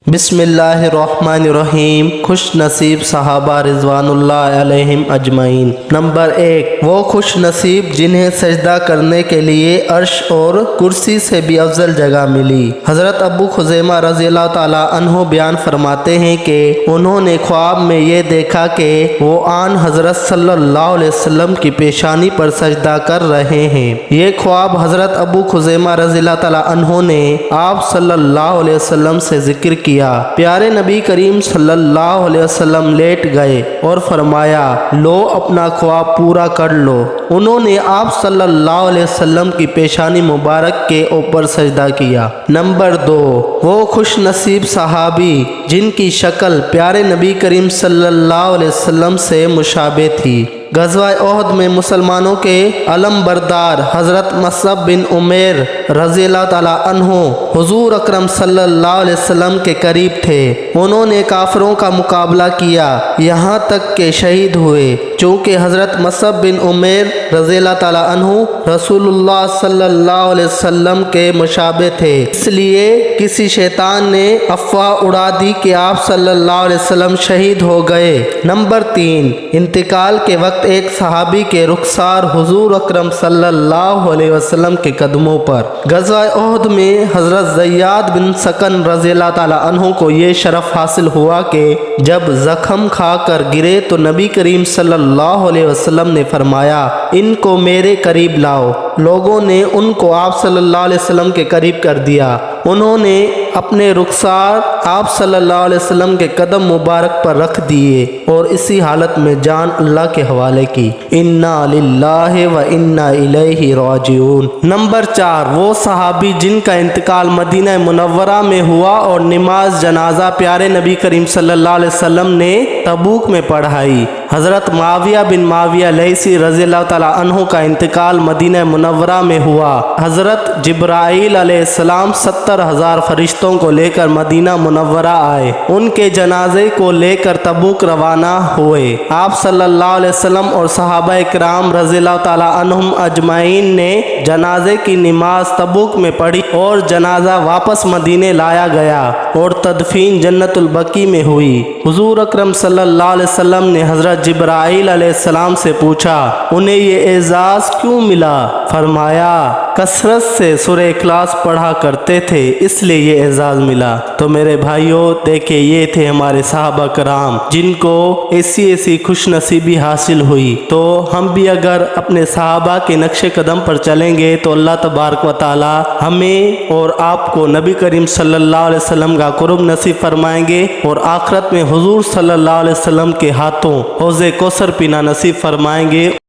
बिस्मिल्लाहिर्रहमानिर्रहीम। खुश नसीब सहाबा रिज़वानुल्लाह अलैहिम अजमईन। नंबर 1, वो खुश नसीब जिन्हें सजदा करने के लिए अर्श और कुर्सी से भी अफजल जगह मिली। हज़रत अबू खुज़ैमा रज़ियल्लाहु ताला अन्हु बयान फरमाते हैं कि उन्होंने ख्वाब में ये देखा कि वो आन हज़रत सल्लल्लाहु अलैहि वसल्लम की पेशानी पर सजदा कर रहे हैं। ये ख्वाब हज़रत अबू खुज़ैमा रज़ियल्लाहु ताला अन्हु ने आप सल्लल्लाहु अलैहि वसल्लम से जिक्र किया। प्यारे नबी करीम सल्लल्लाहु अलैहि वसल्लम लेट गए और फरमाया, लो अपना ख्वाब पूरा कर लो। उन्होंने आप सल्लल्लाहु अलैहि वसल्लम की पेशानी मुबारक के ऊपर सजदा किया। नंबर 2, वो खुश नसीब सहाबी जिनकी शक्ल प्यारे नबी करीम सल्लल्लाहु अलैहि वसल्लम से मुशाबे थी। गज़वा ओहद में मुसलमानों के अलम बरदार हज़रत मसअब बिन उमैर रज़ियल्लाहु ताला अन्हु हुज़ूर अकरम सल्लल्लाहु अलैहि वसल्लम के करीब थे। उन्होंने काफिरों का मुकाबला किया, यहाँ तक के शहीद हुए। चूँकि हज़रत मसअब बिन उमैर रज़ियल्लाहु ताला अन्हु रसूलुल्लाह सल्लल्लाहु अलैहि वसल्लम के मुशाबे थे, इसलिए किसी शैतान ने अफवाह उड़ा दी कि आप सल्लल्लाहु अलैहि वसल्लम शहीद हो गए। नंबर 3, इंतकाल के वक्त एक सहाबी के रुखसार हुजूर अकरम सल्लल्लाहु अलैहि वसल्लम के कदमों पर। गज़वा ओहद में हज़रत ज़ियाद बिन सकन रज़ियल्लाहु ताला अन्हु को ये शरफ हासिल हुआ कि जब ज़ख्म खाकर गिरे तो नबी करीम सल्लल्लाहु अलैहि वसल्लम ने फरमाया, इनको मेरे करीब लाओ। लोगों ने उनको आप सल्लल्लाहु अलैहि वसल्लम के करीब कर दिया। उन्होंने अपने रुखसार आप सल्लल्लाहु अलैहि वसल्लम के कदम मुबारक पर रख दिए और इसी हालत में जान अल्लाह के हवाले की। इन्ना लिल्लाहि व इन्ना इलैहि राजिऊन। नंबर 4, वो सहाबी जिनका इंतकाल मदीना मुनव्वरा में हुआ और नमाज जनाजा प्यारे नबी करीम सल्लल्लाहु अलैहि वसल्लम ने तबूक में पढ़ाई। हज़रत माविया बिन माविया लैसी रज़ियल्लाहु ताला अन्हु का इंतकाल मदीना मुनव्वरा में हुआ। हज़रत जिब्राईल अलैहिस्सलाम 70,000 फरिश्तों को लेकर मदीना मुनव्वरा आए। उनके जनाजे को लेकर तबूक रवाना हुए। आप सल्लल्लाहु अलैहि वसल्लम और सहाबा इकराम रज़ियल्लाहु ताला अन्हुम अजमाइन ने जनाजे की नमाज तबूक में पढ़ी और जनाजा वापस मदीने लाया गया और तदफीन जन्नतुल बकी में हुई। हुजूर अकरम सल्लल्लाहु अलैहि वसल्लम ने हज़रत जिब्राईल अलैहिस्सलाम से पूछा, उन्हें ये एजाज़ क्यों मिला? फरमाया, कसरत से सूरह इखलास पढ़ा करते थे इसलिए ये एजाज़ मिला। तो मेरे भाइयों, देखिए ये थे हमारे सहाबा कराम जिनको ऐसी खुश नसीबी हासिल हुई। तो हम भी अगर अपने सहाबा के नक्शे कदम पर चलेंगे तो अल्लाह तबारक व तआला हमें और आपको नबी करीम सल्लल्लाहु अलैहि वसल्लम का कुर्ब नसीब फरमाएंगे और आखिरत में हुजूर सल्लल्लाहु अलैहि वसल्लम के हाथों हौज़े कौसर पीना नसीब फरमाएंगे।